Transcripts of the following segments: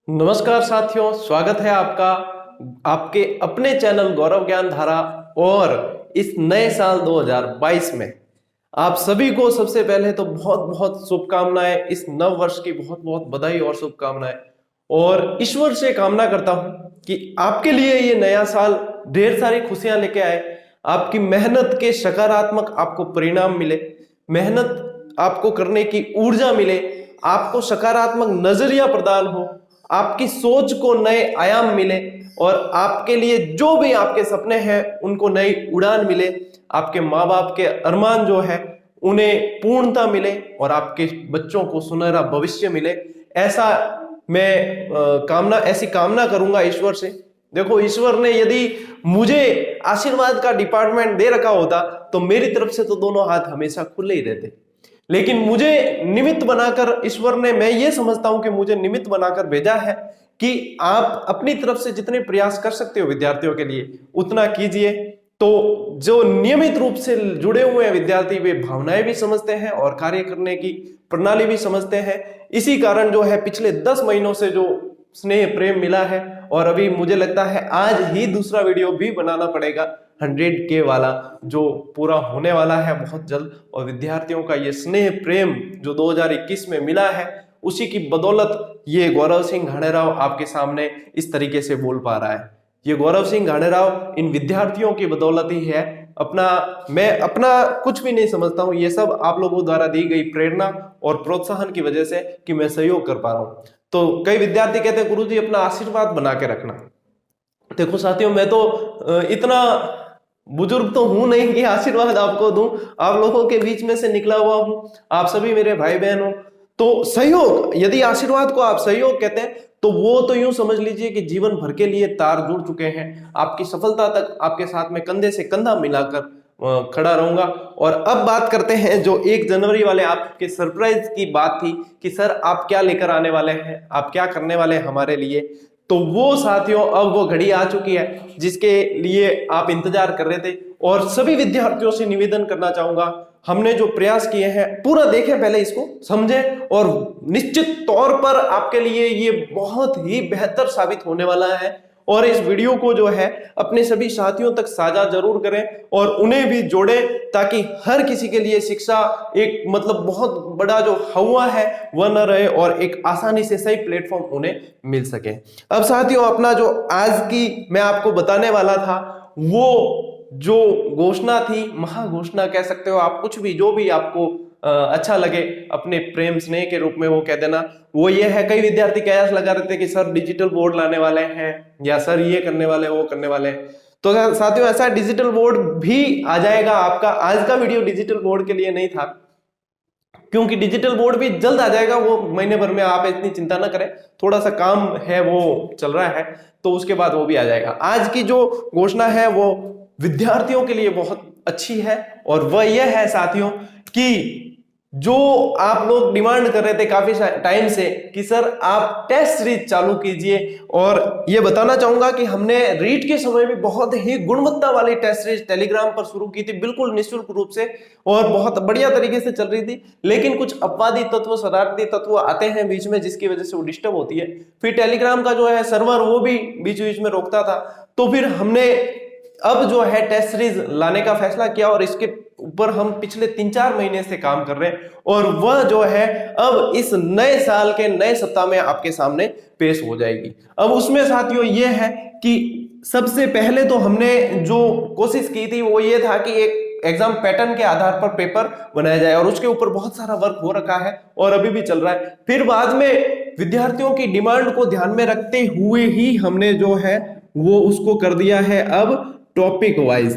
नमस्कार साथियों, स्वागत है आपका आपके अपने चैनल गौरव ज्ञान धारा। और इस नए साल 2022 में आप सभी को सबसे पहले तो बहुत बहुत शुभकामनाएं। इस नव वर्ष की बहुत बहुत बधाई और शुभकामनाएं। और ईश्वर से कामना करता हूं कि आपके लिए ये नया साल ढेर सारी खुशियां लेके आए। आपकी मेहनत के सकारात्मक आपको परिणाम मिले, मेहनत आपको करने की ऊर्जा मिले, आपको सकारात्मक नजरिया प्रदान हो, आपकी सोच को नए आयाम मिले और आपके लिए जो भी आपके सपने हैं उनको नई उड़ान मिले। आपके माँ बाप के अरमान जो है उन्हें पूर्णता मिले और आपके बच्चों को सुनहरा भविष्य मिले। ऐसा मैं ऐसी कामना करूंगा ईश्वर से। देखो, ईश्वर ने यदि मुझे आशीर्वाद का डिपार्टमेंट दे रखा होता तो मेरी तरफ से तो दोनों हाथ हमेशा खुले ही रहते, लेकिन मुझे निमित्त बनाकर ईश्वर ने, मैं ये समझता हूं कि मुझे निमित्त बनाकर भेजा है कि आप अपनी तरफ से जितने प्रयास कर सकते हो विद्यार्थियों के लिए उतना कीजिए। तो जो नियमित रूप से जुड़े हुए हैं विद्यार्थी, वे भावनाएं भी समझते हैं और कार्य करने की प्रणाली भी समझते हैं। इसी कारण जो है पिछले 10 महीनों से जो स्नेह प्रेम मिला है, और अभी मुझे लगता है आज ही दूसरा वीडियो भी बनाना पड़ेगा 100K वाला, जो पूरा होने वाला है बहुत जल्द। और विद्यार्थियों का ये स्नेह प्रेम जो 2021 में मिला है, उसी की बदौलत ये गौरव सिंह घाणेराव आपके सामने इस तरीके से बोल पा रहा है। ये गौरव सिंह घाणेराव इन विद्यार्थियों की बदौलत ही है। मैं अपना कुछ भी नहीं समझता हूं, ये सब आप लोगों द्वारा दी गई प्रेरणा और प्रोत्साहन की वजह से कि मैं सहयोग कर पा रहा हूं। तो कई विद्यार्थी कहते हैं गुरुजी अपना आशीर्वाद बना के रखना। देखो साथियों, मैं तो इतना बुजुर्ग तो हूं नहीं कि आशीर्वाद आपको दूं। आप लोगों के बीच में से निकला हुआ हूं, आप सभी मेरे भाई बहन हो। तो सहयोग, यदि आशीर्वाद को आप सहयोग कहते हैं तो वो तो यूं समझ लीजिए कि जीवन भर के लिए तार जुड़ चुके हैं। आपकी सफलता तक आपके साथ में कंधे से कंधा मिलाकर खड़ा रहूंगा। और अब बात करते हैं जो 1 जनवरी वाले आपके सरप्राइज की बात थी कि सर आप क्या लेकर आने वाले हैं, आप क्या करने वाले हैं हमारे लिए। तो वो साथियों, अब वो घड़ी आ चुकी है जिसके लिए आप इंतजार कर रहे थे। और सभी विद्यार्थियों से निवेदन करना चाहूंगा, हमने जो प्रयास किए हैं पूरा देखें, पहले इसको समझें, और निश्चित तौर पर आपके लिए ये बहुत ही बेहतर साबित होने वाला है। और इस वीडियो को जो है अपने सभी साथियों तक साझा जरूर करें और उन्हें भी जोड़ें, ताकि हर किसी के लिए शिक्षा एक मतलब बहुत बड़ा जो हवा है वह न रहे और एक आसानी से सही प्लेटफॉर्म उन्हें मिल सके। अब साथियों, अपना जो आज की मैं आपको बताने वाला था, वो जो घोषणा थी, महाघोषणा कह सकते हो आप, कुछ भी जो भी आपको अच्छा लगे अपने प्रेम स्नेह के रूप में वो कह देना। वो ये है, कई विद्यार्थी कयास लगा रहे थे कि सर डिजिटल बोर्ड लाने वाले हैं या सर ये करने वाले वो करने वाले हैं। तो साथियों, ऐसा डिजिटल बोर्ड भी आ जाएगा आपका। आज का वीडियो डिजिटल बोर्ड के लिए नहीं था, क्योंकि डिजिटल बोर्ड भी जल्द आ जाएगा, वो महीने भर में, आप इतनी चिंता ना करें। थोड़ा सा काम है वो चल रहा है, तो उसके बाद वो भी आ जाएगा। आज की जो घोषणा है वो विद्यार्थियों के लिए बहुत अच्छी है, और वह यह है साथियों कि जो आप लोग डिमांड कर रहे थे काफी टाइम से कि सर आप टेस्ट सीरीज चालू कीजिए। और ये बताना चाहूंगा कि हमने रीट के समय में बहुत ही गुणवत्ता वाली टेस्ट सीरीज टेलीग्राम पर शुरू की थी, बिल्कुल निःशुल्क रूप से, और बहुत बढ़िया तरीके से चल रही थी। लेकिन कुछ अपवादी तत्व, शरारती तत्व आते हैं बीच में, जिसकी वजह से वो डिस्टर्ब होती है। फिर टेलीग्राम का जो है सर्वर, वो भी बीच बीच में रोकता था। तो फिर हमने अब जो है टेस्ट सीरीज लाने का फैसला किया, और इसके ऊपर हम पिछले 3-4 महीने से काम कर रहे हैं। और वह जो है अब इस नए साल के नए सप्ताह में आपके सामने पेश हो जाएगी। अब उसमें साथियों ये है कि सबसे पहले तो हमने जो कोशिश की थी वो ये था कि एक एग्जाम पैटर्न के आधार पर पेपर बनाया जाए, और उसके ऊपर बहुत सारा वर्क हो रखा है और अभी भी चल रहा है। फिर बाद में विद्यार्थियों की डिमांड को ध्यान में रखते हुए ही हमने जो है वो उसको कर दिया है अब टॉपिक वाइज।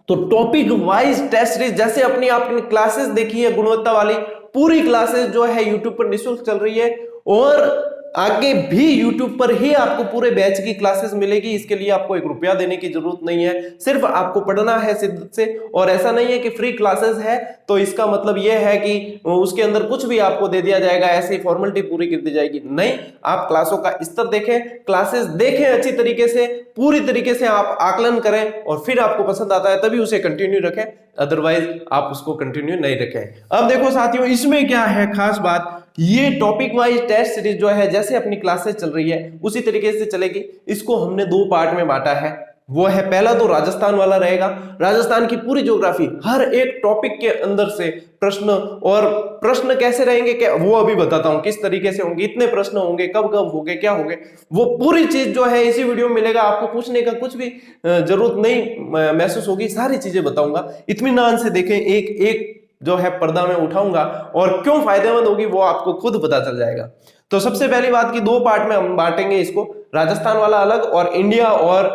तो टॉपिक वाइज टेस्ट सीरीज, जैसे अपनी आपने क्लासेस देखी है गुणवत्ता वाली, पूरी क्लासेस जो है यूट्यूब पर निःशुल्क चल रही है, और आगे भी यूट्यूब पर ही आपको पूरे बैच की क्लासेस मिलेगी। इसके लिए आपको 1 रुपया देने की जरूरत नहीं है, सिर्फ आपको पढ़ना है शिद्दत से। और ऐसा नहीं है कि फ्री क्लासेस है तो इसका मतलब यह है कि उसके अंदर कुछ भी आपको दे दिया जाएगा, ऐसी फॉर्मेलिटी पूरी कर दी जाएगी। नहीं, आप क्लासों का स्तर देखें, क्लासेस देखें अच्छी तरीके से, पूरी तरीके से आप आकलन करें, और फिर आपको पसंद आता है तभी उसे कंटिन्यू रखें, अदरवाइज आप उसको कंटिन्यू नहीं रखें। अब देखो साथियों, इसमें क्या है खास बात, ये टॉपिक वाइज टेस्ट सीरीज जो है जैसे अपनी क्लासेस चल रही है उसी तरीके से चलेगी। इसको हमने 2 पार्ट में बांटा है। वो है पहला तो राजस्थान वाला रहेगा, राजस्थान की पूरी ज्योग्राफी, हर एक टॉपिक के अंदर से प्रश्न, और प्रश्न कैसे रहेंगे क्या वो अभी बताता हूं, किस तरीके से होंगे, इतने प्रश्न होंगे, कब कब होंगे, क्या होंगे, वो पूरी चीज जो है इसी वीडियो में मिलेगा। आपको पूछने का कुछ भी जरूरत नहीं महसूस होगी, सारी चीजें बताऊंगा। इत्मीनान से देखें, एक एक जो है पर्दा में उठाऊंगा और क्यों फायदेमंद होगी वो आपको खुद पता चल जाएगा। तो सबसे पहली बात की 2 पार्ट में हम बांटेंगे इसको, राजस्थान वाला अलग और इंडिया और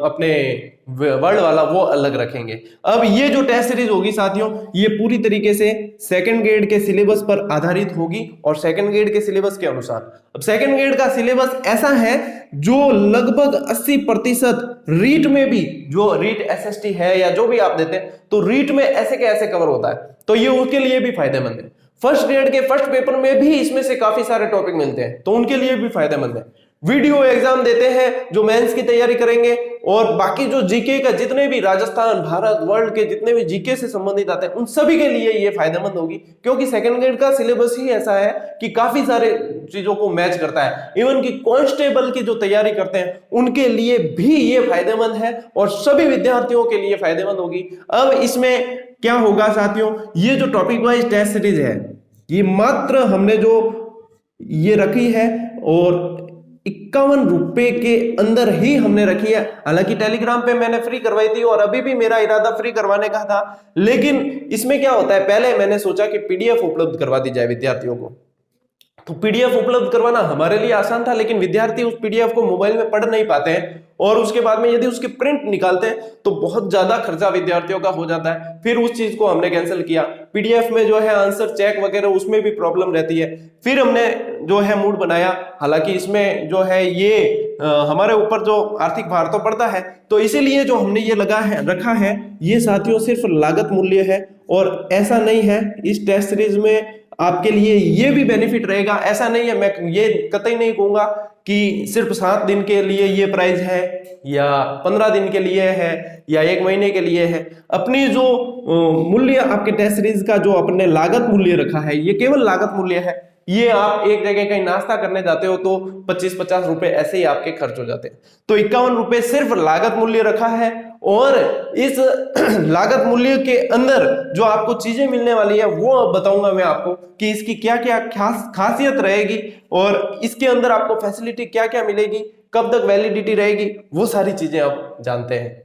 अपने वर्ल्ड वाला वो अलग रखेंगे। अब ये जो टेस्ट सीरीज होगी साथियों, ये पूरी तरीके से सेकंड ग्रेड के सिलेबस पर आधारित होगी और सेकंड ग्रेड के सिलेबस के अनुसार। अब सेकंड ग्रेड का सिलेबस ऐसा है जो लगभग 80% रीट में भी, जो रीट एसएसटी है या जो भी आप देते हैं, तो रीट में ऐसे के ऐसे कवर होता है, तो ये उसके लिए भी फायदेमंद है। फर्स्ट ग्रेड के फर्स्ट पेपर में भी इसमें से काफी सारे टॉपिक मिलते हैं, तो उनके लिए भी फायदेमंद है। वीडियो एग्जाम देते हैं जो मेंस की तैयारी करेंगे, और बाकी जो जीके का जितने भी राजस्थान, भारत, वर्ल्ड के जितने भी जीके से संबंधित आते हैं उन सभी के लिए ये फायदेमंद होगी, क्योंकि सेकंड ग्रेड का सिलेबस ही ऐसा है कि काफी सारे चीजों को मैच करता है। इवन की कांस्टेबल की जो तैयारी करते हैं उनके लिए भी ये फायदेमंद है और सभी विद्यार्थियों के लिए फायदेमंद होगी। अब इसमें क्या होगा साथियों, ये जो टॉपिक वाइज टेस्ट सीरीज है ये मात्र हमने जो ये रखी है और 51 रुपए के अंदर ही हमने रखी है। हालांकि टेलीग्राम पे मैंने फ्री करवाई थी और अभी भी मेरा इरादा फ्री करवाने का था, लेकिन इसमें क्या होता है, पहले मैंने सोचा कि पीडीएफ उपलब्ध करवा दी जाए विद्यार्थियों को। तो पीडीएफ उपलब्ध करवाना हमारे लिए आसान था, लेकिन विद्यार्थी उस पीडीएफ को मोबाइल में पढ़ नहीं पाते हैं और उसके बाद में यदि उसके प्रिंट निकालते हैं तो बहुत ज्यादा खर्चा विद्यार्थियों का हो जाता है। फिर उस चीज को हमने कैंसिल किया। पीडीएफ में जो है आंसर चेक वगैरह उसमें भी प्रॉब्लम रहती है। फिर हमने जो है मूड बनाया, हालांकि इसमें जो है ये हमारे ऊपर जो आर्थिक भार तो पड़ता है, तो इसीलिए जो हमने ये रखा है ये साथियों सिर्फ लागत मूल्य है और ऐसा नहीं है। इस टेस्ट सीरीज में आपके लिए ये भी बेनिफिट रहेगा, ऐसा नहीं है, मैं ये कतई नहीं कहूंगा कि सिर्फ 7 दिन के लिए ये प्राइस है या 15 दिन के लिए है या 1 महीने के लिए है। अपनी जो मूल्य आपके टेस्ट सीरीज का जो अपने लागत मूल्य रखा है ये केवल लागत मूल्य है। ये आप एक जगह कहीं नाश्ता करने जाते हो तो 25-50 रुपए ऐसे ही आपके खर्च हो जाते हैं, तो 51 रुपए सिर्फ लागत मूल्य रखा है। और इस लागत मूल्य के अंदर जो आपको चीजें मिलने वाली है वो अब बताऊंगा मैं आपको कि इसकी क्या क्या खासियत रहेगी और इसके अंदर आपको फैसिलिटी क्या क्या मिलेगी, कब तक वैलिडिटी रहेगी, वो सारी चीजें आप जानते हैं।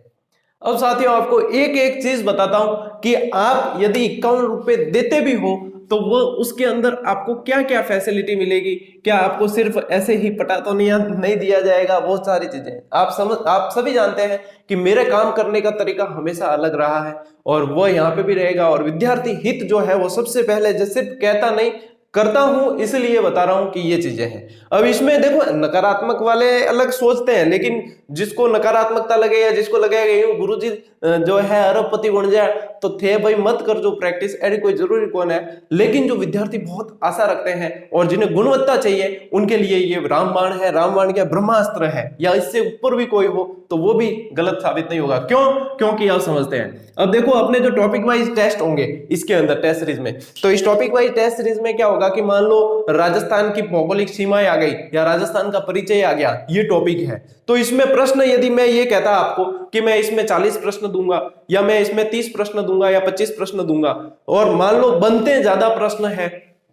अब साथियों आपको एक एक चीज बताता हूं कि आप यदि 51 रुपए देते भी हो तो वो उसके अंदर आपको क्या क्या फैसिलिटी मिलेगी, क्या आपको सिर्फ ऐसे ही पटा तो नहीं दिया जाएगा, बहुत सारी चीजें आप सभी जानते हैं कि मेरे काम करने का तरीका हमेशा अलग रहा है और वो यहाँ पे भी रहेगा। और विद्यार्थी हित जो है वो सबसे पहले सिर्फ कहता नहीं करता हूं, इसलिए बता रहा हूं कि ये चीजें हैं। अब इसमें देखो नकारात्मक वाले अलग सोचते हैं, लेकिन जिसको नकारात्मकता लगे या जिसको लगेगा गुरुजी जो है अरबपति बन जाए तो थे भाई मत कर जो प्रैक्टिस, ऐसी कोई जरूरी कौन है। लेकिन जो विद्यार्थी बहुत आशा रखते हैं और जिन्हें गुणवत्ता चाहिए उनके लिए ये रामबाण है। रामबाण क्या ब्रह्मास्त्र है, या इससे ऊपर भी कोई हो तो वो भी गलत साबित नहीं होगा। क्यों? क्योंकि आप समझते हैं। अब देखो अपने जो टॉपिक वाइज टेस्ट होंगे इसके अंदर टेस्ट सीरीज में, तो इस टॉपिक वाइज टेस्ट सीरीज में क्या होगा कि मान लो राजस्थान की भौगोलिक सीमाएं आ गई या राजस्थान का परिचय आ गया, ये टॉपिक है। तो इसमें प्रश्न यदि मैं ये कहता आपको कि मैं इसमें 40 प्रश्न दूंगा या मैं इसमें 30 प्रश्न दूंगा या 25 प्रश्न दूंगा, और मान लो बनते ज्यादा प्रश्न है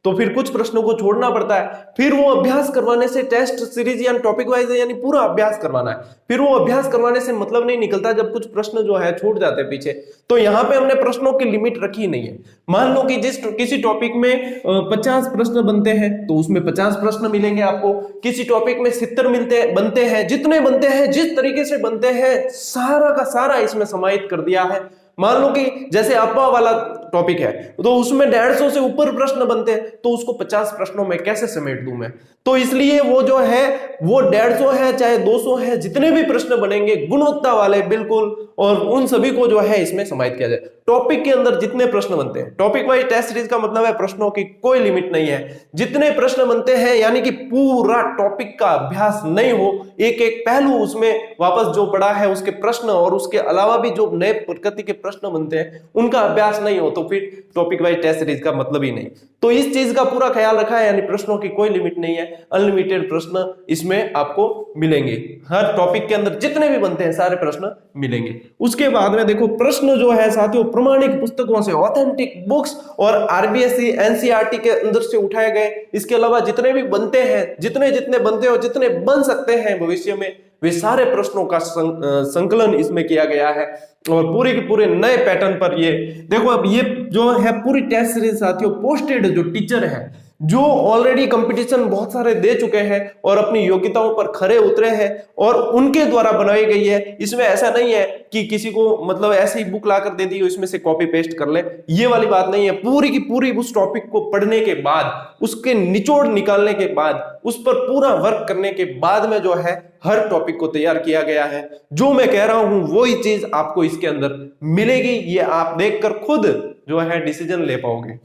तो फिर कुछ प्रश्नों को छोड़ना पड़ता है। फिर वो अभ्यास करवाने से टेस्ट सीरीज यानी टॉपिक वाइज यानी पूरा अभ्यास करवाना है, फिर वो अभ्यास करवाने से मतलब नहीं निकलता जब कुछ प्रश्न जो है छूट जाते हैं पीछे। तो यहाँ पे हमने प्रश्नों की लिमिट रखी नहीं है। मान लो कि किसी टॉपिक में 50 प्रश्न बनते हैं तो उसमें 50 प्रश्न मिलेंगे आपको। किसी टॉपिक में 70 बनते हैं, जितने बनते हैं जिस तरीके से बनते हैं सारा का सारा इसमें समाहित कर दिया है। मान लो कि जैसे अफवाह वाला टॉपिक है तो उसमें 150 से ऊपर प्रश्न बनते हैं, तो उसको 50 प्रश्नों में कैसे समेट दूं मैं। तो इसलिए वो जो है वो 150 है चाहे 200 है, जितने भी प्रश्न बनेंगे गुणवत्ता वाले बिल्कुल, और उन सभी को जो है इसमें समाहित किया जाए। टॉपिक के अंदर जितने प्रश्न बनते हैं, टॉपिक वाइज टेस्ट सीरीज का मतलब है प्रश्नों की कोई लिमिट नहीं है। जितने प्रश्न बनते हैं यानी कि पूरा टॉपिक का अभ्यास नहीं हो, एक एक पहलू उसमें वापस जो पड़ा है उसके प्रश्न और उसके अलावा भी जो नए प्रकृति के प्रश्न बनते हैं उनका अभ्यास नहीं हो, तो फिर टॉपिक वाइज टेस्ट सीरीज का मतलब ही नहीं। तो इस चीज का पूरा ख्याल रखा है, यानी प्रश्नों की कोई लिमिट नहीं है, अनलिमिटेड प्रश्न इसमें आपको मिलेंगे। हर टॉपिक के अंदर जितने भी बनते हैं सारे प्रश्न मिलेंगे। उसके बाद में देखो प्रश्न जो है साथियों प्रमाणिक पुस्तकों से, ऑथेंटिक बुक्स और आरबीएससी एनसीईआरटी के अंदर से उठाए गए, इसके अलावा जितने भी बनते हैं, जितने जितने बनते और जितने बन सकते हैं भविष्य में, वे सारे प्रश्नों का संकलन इसमें किया गया है और पूरे के पूरे नए पैटर्न पर ये देखो। अब ये जो है पूरी टेस्ट सीरीज साथियों पोस्टेड जो टीचर है, जो ऑलरेडी कंपटीशन बहुत सारे दे चुके हैं और अपनी योग्यताओं पर खरे उतरे हैं और उनके द्वारा बनाई गई है। इसमें ऐसा नहीं है कि किसी को मतलब ऐसे ही बुक लाकर दे दी इसमें से कॉपी पेस्ट कर ले, ये वाली बात नहीं है। पूरी की पूरी उस टॉपिक को पढ़ने के बाद, उसके निचोड़ निकालने के बाद, उस पर पूरा वर्क करने के बाद में जो है हर टॉपिक को तैयार किया गया है। जो मैं कह रहा हूं वही चीज आपको इसके अंदर मिलेगी, ये आप देखकर खुद जो है डिसीजन ले पाओगे।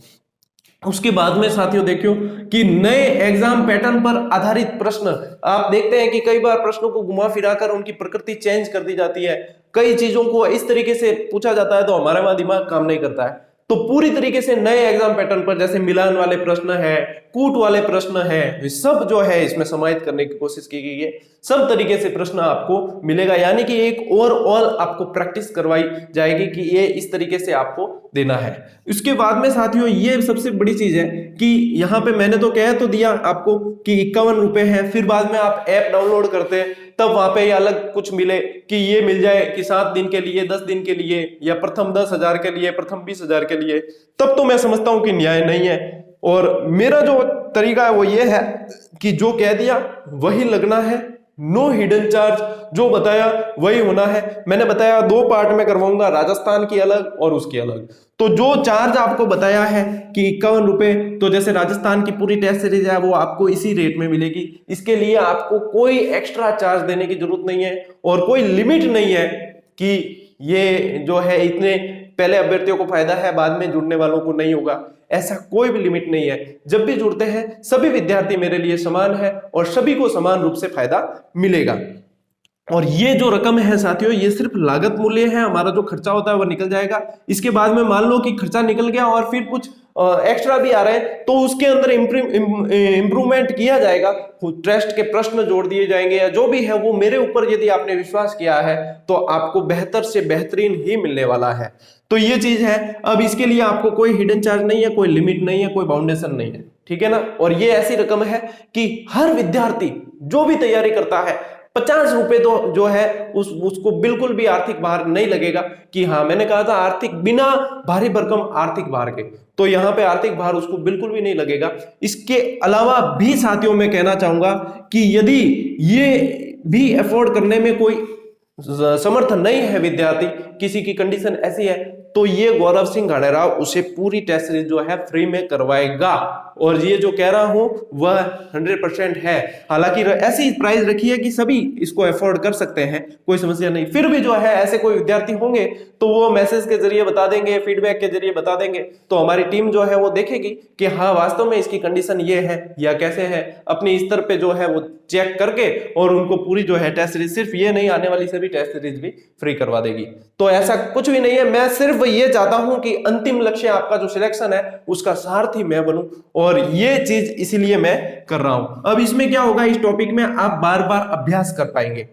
उसके बाद में साथियों देखियो कि नए एग्जाम पैटर्न पर आधारित प्रश्न, आप देखते हैं कि कई बार प्रश्नों को घुमा फिराकर उनकी प्रकृति चेंज कर दी जाती है, कई चीजों को इस तरीके से पूछा जाता है तो हमारे वहां दिमाग काम नहीं करता है। तो पूरी तरीके से नए एग्जाम पैटर्न पर जैसे मिलान वाले प्रश्न है, कूट वाले प्रश्न है, सब जो है इसमें समाहित करने की कोशिश की गई है। सब तरीके से प्रश्न आपको मिलेगा, यानी कि एक ओवरऑल आपको प्रैक्टिस करवाई जाएगी कि ये इस तरीके से आपको देना है। उसके बाद में साथियों ये सबसे बड़ी चीज है कि यहाँ पे मैंने तो कह तो दिया आपको कि 51 रुपए है, फिर बाद में आप ऐप डाउनलोड करते हैं तब वहां पे अलग कुछ मिले कि ये मिल जाए कि 7 दिन के लिए, 10 दिन के लिए, या प्रथम 10,000 के लिए, प्रथम 20,000 के लिए, तब तो मैं समझता हूं कि न्याय नहीं है। और मेरा जो तरीका है वो ये है कि जो कह दिया वही लगना है, नो हिडन चार्ज, जो बताया वही होना है। मैंने बताया 2 पार्ट में करवाऊंगा, राजस्थान की अलग और उसकी अलग। तो जो चार्ज आपको बताया है कि 51 रुपए, तो जैसे राजस्थान की पूरी टेस्ट सीरीज है वो आपको इसी रेट में मिलेगी। इसके लिए आपको कोई एक्स्ट्रा चार्ज देने की जरूरत नहीं है और कोई लिमिट नहीं है कि ये जो है इतने पहले अभ्यर्थियों को फायदा है बाद में जुड़ने वालों को नहीं होगा, ऐसा कोई भी लिमिट नहीं है। जब भी जुड़ते हैं सभी विद्यार्थी मेरे लिए समान है और सभी को समान रूप से फायदा मिलेगा। और ये जो रकम है साथियों ये सिर्फ लागत मूल्य है, हमारा जो खर्चा होता है वो निकल जाएगा। इसके बाद में मान लो कि खर्चा निकल गया और फिर कुछ एक्स्ट्रा भी आ रहे हैं तो उसके अंदर इंप्रूवमेंट किया जाएगा, टेस्ट के प्रश्न जोड़ दिए जाएंगे या जो भी है वो मेरे ऊपर यदि आपने विश्वास किया है तो आपको बेहतर से बेहतरीन ही मिलने वाला है। तो ये चीज है। अब इसके लिए आपको कोई हिडन चार्ज नहीं है, कोई लिमिट नहीं है, कोई बाउंडेशन नहीं है, ठीक है ना। और ये ऐसी रकम है कि हर विद्यार्थी जो भी तैयारी करता है 50 रुपए तो जो है उसको बिल्कुल भी आर्थिक भार नहीं लगेगा कि हाँ मैंने कहा था आर्थिक बिना भारी भरकम आर्थिक भार के, तो यहाँ पे आर्थिक भार उसको बिल्कुल भी नहीं लगेगा। इसके अलावा भी साथियों मैं कहना चाहूंगा कि यदि ये भी अफोर्ड करने में कोई समर्थ नहीं है विद्यार्थी, किसी की कंडीशन ऐसी है, तो ये गौरव सिंह घाणेराव उसे पूरी टेस्ट सीरीज जो है फ्री में करवाएगा। और ये जो कह रहा हूं वह 100% है। हालांकि ऐसी प्राइस रखी है कि सभी इसको अफोर्ड कर सकते हैं, कोई समस्या नहीं। फिर भी जो है ऐसे कोई विद्यार्थी होंगे तो वो मैसेज के जरिए बता देंगे, फीडबैक के जरिए बता देंगे, तो हमारी टीम जो है वो देखेगी कि हाँ वास्तव में इसकी कंडीशन ये है या कैसे है, अपने स्तर पे जो है वो चेक करके और उनको पूरी जो है टेस्ट सीरीज, सिर्फ ये नहीं आने वाली सभी टेस्ट सीरीज भी फ्री करवा देगी। तो ऐसा कुछ भी नहीं है, मैं सिर्फ ये चाहता हूं कि अंतिम लक्ष्य आपका जो सिलेक्शन है उसका सारथी मैं बनूं और ये चीज इसीलिए मैं कर रहा हूं। अब इसमें क्या होगा, इस टॉपिक में आप बार बार अभ्यास कर पाएंगे,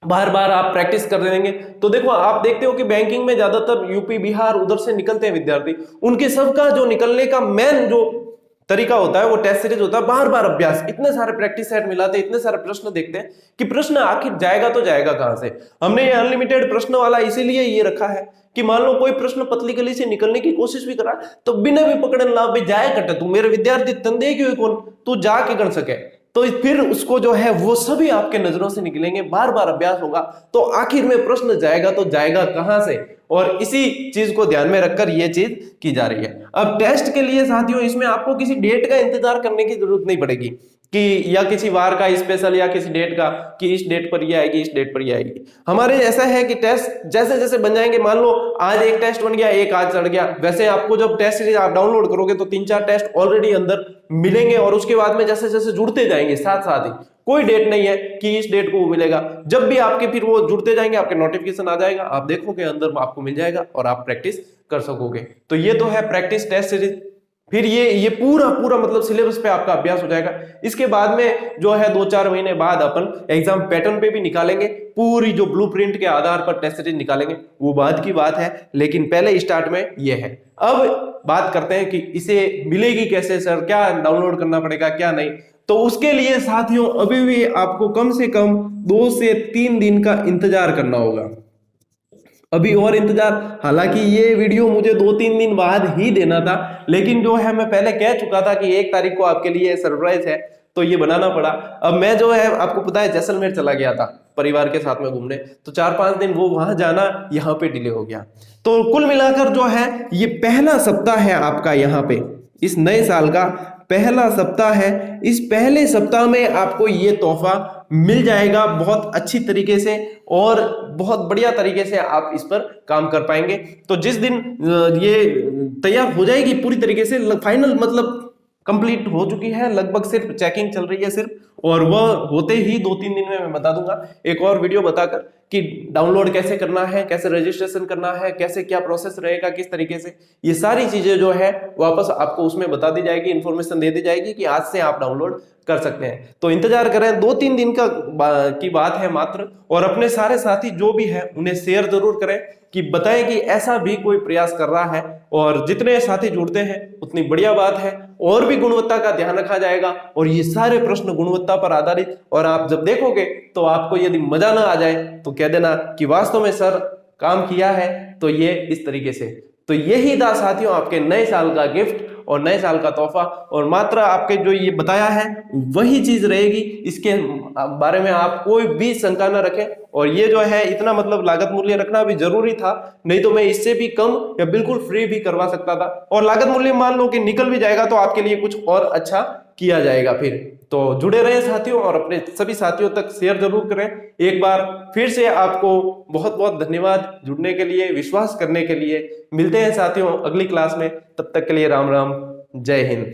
बार बार आप प्रैक्टिस कर देंगे। तो देखो आप देखते हो कि बैंकिंग में ज्यादातर यूपी बिहार उधर से निकलते हैं विद्यार्थी, उनके सबका जो निकलने का मेन जो तरीका होता है वो टेस्ट सीरीज होता है, बार बार अभ्यास। इतने सारे प्रैक्टिस सेट मिलाते हैं, इतने सारे प्रश्न देखते हैं कि प्रश्न आखिर जाएगा तो जाएगा कहां से। हमने ये अनलिमिटेड प्रश्न वाला इसीलिए ये रखा है कि मान लो कोई प्रश्न पतली गली से निकलने की कोशिश भी करा तो बिना भी पकड़े ला भाई जाए कटे, तू मेरे विद्यार्थी तंदे क्यों कौन तू जाके गण सके, तो फिर उसको जो है वो सभी आपके नजरों से निकलेंगे। बार बार अभ्यास होगा तो आखिर में प्रश्न जाएगा तो जाएगा कहां से, और इसी चीज को ध्यान में रखकर ये चीज की जा रही है। अब टेस्ट के लिए साथियों इसमें आपको किसी डेट का इंतजार करने की जरूरत नहीं पड़ेगी। कि या किसी वार का स्पेशल या किसी डेट का कि इस डेट पर ये आएगी, इस डेट पर ये आएगी। हमारे ऐसा है कि टेस्ट जैसे जैसे बन जाएंगे, मान लो आज एक टेस्ट बन गया, एक आज चढ़ गया, वैसे आपको जब टेस्ट सीरीज आप डाउनलोड करोगे तो 3-4 टेस्ट ऑलरेडी अंदर मिलेंगे और उसके बाद में जैसे जैसे जुड़ते जाएंगे साथ साथ ही, कोई डेट नहीं है कि इस डेट को वो मिलेगा। जब भी आपके फिर वो जुड़ते जाएंगे आपके नोटिफिकेशन आ जाएगा, आप देखोगे अंदर आपको मिल जाएगा और आप प्रैक्टिस कर सकोगे। तो ये तो है प्रैक्टिस टेस्ट सीरीज। फिर ये पूरा पूरा मतलब सिलेबस पे आपका अभ्यास हो जाएगा। इसके बाद में जो है 2-4 महीने बाद अपन एग्जाम पैटर्न पे भी निकालेंगे, पूरी जो ब्लूप्रिंट के आधार पर टेस्ट सीरीज निकालेंगे, वो बाद की बात है, लेकिन पहले स्टार्ट में ये है। अब बात करते हैं कि इसे मिलेगी कैसे सर, क्या डाउनलोड करना पड़ेगा क्या नहीं। तो उसके लिए साथियों अभी भी आपको कम से कम 2 से 3 दिन का इंतजार करना होगा, अभी और इंतजार। हालांकि ये वीडियो मुझे 2-3 दिन बाद ही देना था, लेकिन जो है मैं पहले कह चुका था कि 1 तारीख को आपके लिए सरप्राइज है, तो ये बनाना पड़ा। अब मैं जो है आपको पता है जैसलमेर चला गया था परिवार के साथ में घूमने, तो 4-5 दिन वो वहां जाना यहाँ पे डिले हो गया। तो कुल मिलाकर जो है ये पहला सप्ताह है आपका, यहाँ पे इस नए साल का पहला सप्ताह है। इस पहले सप्ताह में आपको ये तोहफा मिल जाएगा बहुत अच्छी तरीके से और बहुत बढ़िया तरीके से आप इस पर काम कर पाएंगे। तो जिस दिन ये तैयार हो जाएगी पूरी तरीके से, फाइनल मतलब कंप्लीट हो चुकी है, लगभग सिर्फ चेकिंग चल रही है सिर्फ, और वह होते ही 2-3 दिन में मैं बता दूंगा एक और वीडियो बताकर कि डाउनलोड कैसे करना है, कैसे रजिस्ट्रेशन करना है, कैसे क्या प्रोसेस रहेगा, किस तरीके से, ये सारी चीजें जो है वापस आपको उसमें बता दी जाएगी, इन्फॉर्मेशन दे दी जाएगी कि आज से आप डाउनलोड कर सकते हैं। तो इंतजार करें, 2-3 दिन की बात है मात्र। और अपने सारे साथी जो भी है उन्हें शेयर जरूर करें कि बताएं कि ऐसा भी कोई प्रयास कर रहा है, और जितने साथी जुड़ते हैं उतनी बढ़िया बात है, और भी गुणवत्ता का ध्यान रखा जाएगा। और ये सारे प्रश्न गुणवत्ता पर आधारित, और आप जब देखोगे तो आपको यदि मजा ना आ जाए तो कह देना कि वास्तव में सर काम किया है, तो ये इस तरीके से। तो यही था साथियों आपके नए साल का गिफ्ट और नए साल का तोहफा, और मात्र आपके जो ये बताया है वही चीज रहेगी, इसके बारे में आप कोई भी शंका न रखें। और ये जो है इतना मतलब लागत मूल्य रखना भी जरूरी था, नहीं तो मैं इससे भी कम या बिल्कुल फ्री भी करवा सकता था। और लागत मूल्य मान लो कि निकल भी जाएगा तो आपके लिए कुछ और अच्छा किया जाएगा फिर। तो जुड़े रहें साथियों और अपने सभी साथियों तक शेयर जरूर करें। एक बार फिर से आपको बहुत बहुत धन्यवाद जुड़ने के लिए, विश्वास करने के लिए। मिलते हैं साथियों अगली क्लास में, तब तक के लिए राम राम, जय हिंद।